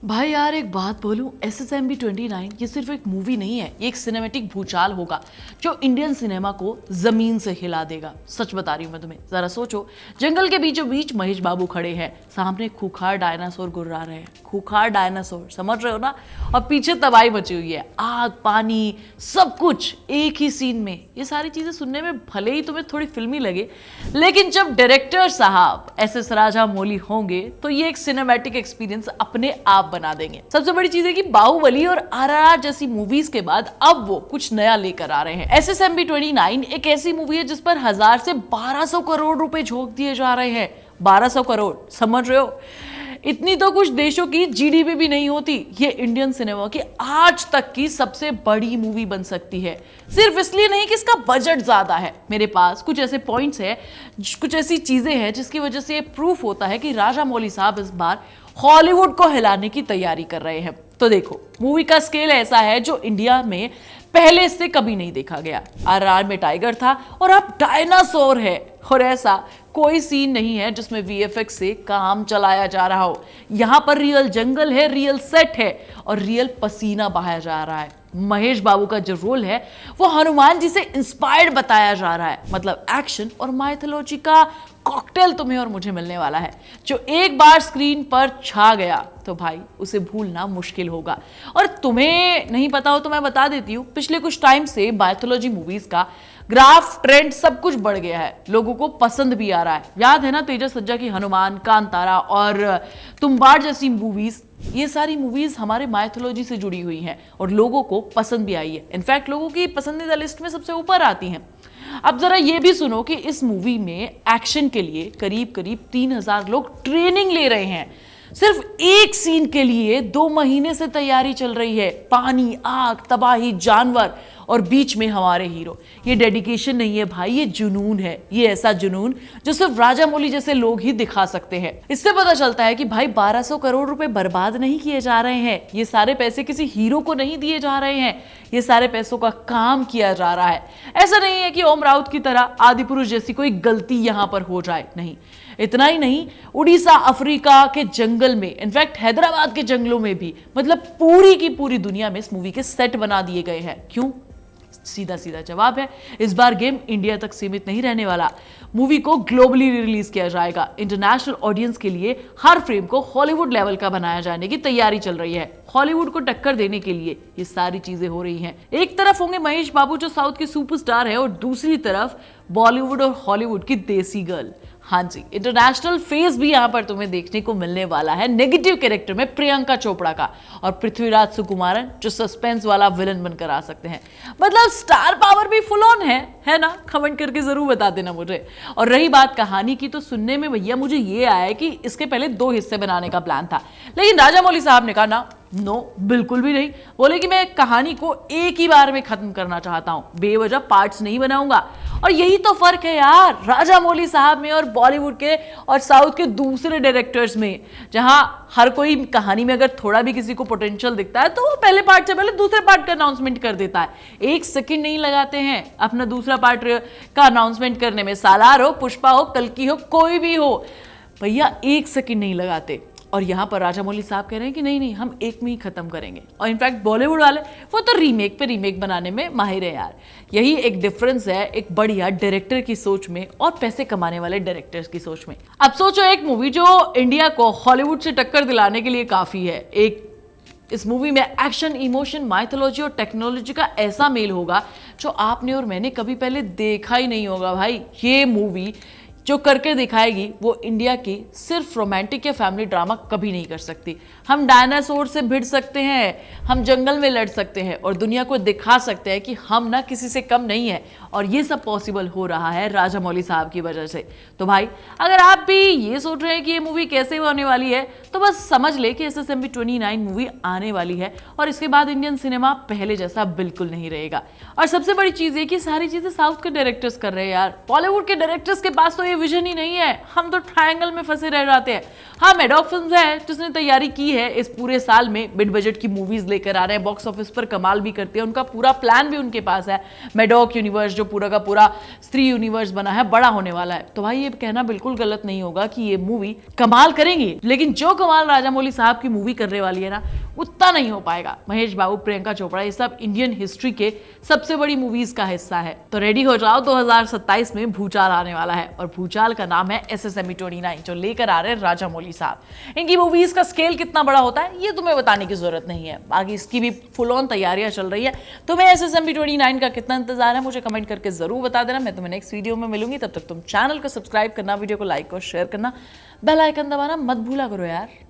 भाई यार एक बात बोलूं, SSMB 29 ये सिर्फ एक मूवी नहीं है, ये एक सिनेमैटिक भूचाल होगा जो इंडियन सिनेमा को जमीन से हिला देगा। सच बता रही हूं मैं तुम्हें। जरा सोचो, जंगल के बीचों बीच महेश बाबू खड़े हैं, सामने खूंखार डायनासोर गुर्रा रहे हैं। खूंखार डायनासोर, समझ रहे हो ना? और पीछे तबाही मची हुई है, आग पानी सब कुछ एक ही सीन में। ये सारी चीजें सुनने में भले ही तुम्हें थोड़ी फिल्मी लगे, लेकिन जब डायरेक्टर साहब SS राजामौली होंगे तो ये एक सिनेमैटिक एक्सपीरियंस अपने आप बना देंगे। सबसे बड़ी चीज है कि बाहुबली और RRR जैसी मूवीज के बाद अब वो कुछ नया लेकर आ रहे हैं। SSMB 29 एक ऐसी मूवी है जिस पर 1000 से 1200 करोड़ रुपए झोंक दिए जा रहे हैं। 1200 करोड़, समझ रहे हो? इतनी तो कुछ देशों की GDP भी नहीं होती। ये इंडियन सिनेमा की आज तक की सबसे बड़ी मूवी बन सकती है, सिर्फ इसलिए नहीं कि इसका बजट ज्यादा है। मेरे पास कुछ ऐसे पॉइंट्स हैं, कुछ ऐसी चीजें हैं जिसकी वजह से ये प्रूफ होता है कि राजामौली साहब इस बार हॉलीवुड को हिलाने की तैयारी कर रहे हैं। तो देखो, मूवी का स्केल ऐसा है जो इंडिया में पहले से कभी नहीं देखा गया। RRR में टाइगर था और अब डायनासोर है, और ऐसा कोई सीन नहीं है जिसमें VFX से काम चलाया जा रहा हो। यहां पर रियल जंगल है, रियल सेट है और रियल पसीना बहाया जा रहा है। महेश बाबू का जो रोल है वो हनुमान जी से इंस्पायर्ड बताया जा रहा है। मतलब एक्शन और माइथोलॉजी का कॉकटेल तुम्हें और मुझे मिलने वाला है, जो एक बार स्क्रीन पर छा गया तो भाई उसे भूलना मुश्किल होगा। और तुम्हें नहीं पता हो तो मैं बता देती हूँ, पिछले कुछ टाइम से माइथोलॉजी मूवीज का ग्राफ, ट्रेंड सब कुछ बढ़ गया है, लोगों को पसंद भी आ रहा है। याद है ना तेजस सज्जा की हनुमान, कांतारा और तुम्बाड़ जैसी मूवीज? ये सारी मूवीज हमारे माइथोलॉजी से जुड़ी हुई हैं और लोगों को पसंद भी आई है। इनफैक्ट लोगों की पसंदीदा लिस्ट में सबसे ऊपर आती हैं। अब जरा ये भी सुनो कि इस मूवी में एक्शन के लिए करीब करीब 3000 लोग ट्रेनिंग ले रहे हैं। सिर्फ एक सीन के लिए 2 महीने से तैयारी चल रही है। पानी, आग, तबाही, जानवर और बीच में हमारे हीरो। ये डेडिकेशन नहीं है भाई, ये जुनून है। ये ऐसा जुनून जो सिर्फ राजामौली जैसे लोग ही दिखा सकते हैं। इससे पता चलता है कि भाई 1200 करोड़ रुपए बर्बाद नहीं किए जा रहे हैं। ये सारे पैसे किसी हीरो को नहीं दिए जा रहे हैं, ये सारे पैसों का काम किया जा रहा है। ऐसा नहीं है कि ओम राउत की तरह आदिपुरुष जैसी कोई गलती यहां पर हो जाए, नहीं। इतना ही नहीं, उड़ीसा, अफ्रीका के जंगल में, इनफैक्ट हैदराबाद के जंगलों में भी, मतलब पूरी की पूरी दुनिया में इस मूवी के सेट बना दिए गए हैं। क्यों? सीधा सीधा जवाब है, इस बार गेम इंडिया तक सीमित नहीं रहने वाला। मूवी को ग्लोबली रिलीज किया जाएगा। इंटरनेशनल ऑडियंस के लिए हर फ्रेम को हॉलीवुड लेवल का बनाया जाने की तैयारी चल रही है। हॉलीवुड को टक्कर देने के लिए ये सारी चीजें हो रही हैं। एक तरफ होंगे महेश बाबू जो साउथ के सुपरस्टार है, और दूसरी तरफ बॉलीवुड और हॉलीवुड की देसी गर्ल। हाँ जी, इंटरनेशनल फेस भी यहां पर तुम्हें देखने को मिलने वाला है, नेगेटिव कैरेक्टर में प्रियंका चोपड़ा का, और पृथ्वीराज सुकुमारन जो सस्पेंस वाला विलन बनकर आ सकते हैं। मतलब स्टार पावर भी फुल ऑन है ना? कमेंट करके जरूर बता देना मुझे। और रही बात कहानी की, तो सुनने में भैया मुझे ये आया है कि इसके पहले 2 हिस्से बनाने का प्लान था, लेकिन राजामौली साहब ने कहा ना, नो, बिल्कुल भी नहीं। बोले कि मैं कहानी को एक ही बार में खत्म करना चाहता हूं, बेवजह पार्ट्स नहीं बनाऊंगा। और यही तो फर्क है यार राजामौली साहब में और बॉलीवुड के और साउथ के दूसरे डायरेक्टर्स में, जहां हर कोई कहानी में अगर थोड़ा भी किसी को पोटेंशियल दिखता है तो वो पहले पार्ट से पहले दूसरे पार्ट का अनाउंसमेंट कर देता है। 1 सेकंड नहीं लगाते हैं अपना दूसरा पार्ट का अनाउंसमेंट करने में। सालार हो, पुष्पा हो, कल्कि हो, कोई भी हो, भैया 1 सेकंड नहीं लगाते। और यहां पर राजामौली साहब कह रहे हैं कि नहीं नहीं, हम एक में ही खत्म करेंगे। और इनफैक्ट बॉलीवुड वाले वो तो रीमेक पे रीमेक बनाने में माहिर है यार। यही एक डिफरेंस है एक बढ़िया डायरेक्टर की सोच में और पैसे कमाने वाले डायरेक्टर्स की सोच में। अब सोचो, एक मूवी जो इंडिया को हॉलीवुड से टक्कर दिलाने के लिए काफी है। इस मूवी में एक्शन, इमोशन, माइथोलॉजी और टेक्नोलॉजी का ऐसा मेल होगा जो आपने और मैंने कभी पहले देखा ही नहीं होगा भाई। ये मूवी जो करके दिखाएगी वो इंडिया की सिर्फ रोमांटिक या फैमिली ड्रामा कभी नहीं कर सकती। हम डायनासोर से भिड़ सकते हैं, हम जंगल में लड़ सकते हैं और दुनिया को दिखा सकते हैं कि हम ना किसी से कम नहीं है। और ये सब पॉसिबल हो रहा है राजामौली साहब की वजह से। तो भाई अगर आप भी ये सोच रहे हैं कि ये मूवी कैसे होने वाली है, तो बस समझ ले कि SSMB 29 मूवी आने वाली है और इसके बाद इंडियन सिनेमा पहले जैसा बिल्कुल नहीं रहेगा। और सबसे बड़ी चीज ये कि सारी चीजें साउथ के डायरेक्टर्स कर रहे हैं यार। बॉलीवुड के डायरेक्टर्स के पास तो ये विजन ही नहीं है, हम तो ट्रायंगल में फंसे रह जाते हैं। हाँ, मैडॉक फिल्म्स है जिसने तैयारी की है इस पूरे साल में मिड बजट की मूवीज लेकर आ रहे हैं, बॉक्स ऑफिस पर कमाल भी करते हैं, उनका पूरा प्लान भी उनके पास है। मैडॉक यूनिवर्स जो पूरा का पूरा स्त्री यूनिवर्स बना है, बड़ा होने वाला है। तो भाई ये कहना बिल्कुल गलत नहीं होगा कि ये मूवी कमाल करेंगी, लेकिन जो कमाल राजामौली साहब की मूवी करने वाली है ना, उतना नहीं हो पाएगा। महेश बाबू, प्रियंका चोपड़ा, ये सब इंडियन हिस्ट्री के सबसे बड़ी मूवीज का हिस्सा है। तो रेडी हो जाओ, 2027 में भूचाल आने वाला है और भूचाल का नाम है SSME 29 जो लेकर आ रहे हैं राजामौली साहब। इनकी मूवीज का स्केल कितना बड़ा होता है ये तुम्हें बताने की जरूरत नहीं है, बाकी इसकी भी फुल ऑन तैयारियां चल रही है। तुम्हें SSME 29 का कितना इंतजार है मुझे कमेंट करके जरूर बता देना। मैं तुम्हें नेक्स्ट वीडियो में मिलूंगी, तब तक तुम चैनल को सब्सक्राइब करना, वीडियो को लाइक और शेयर करना, बेल आइकन दबाना मत भूला करो यार।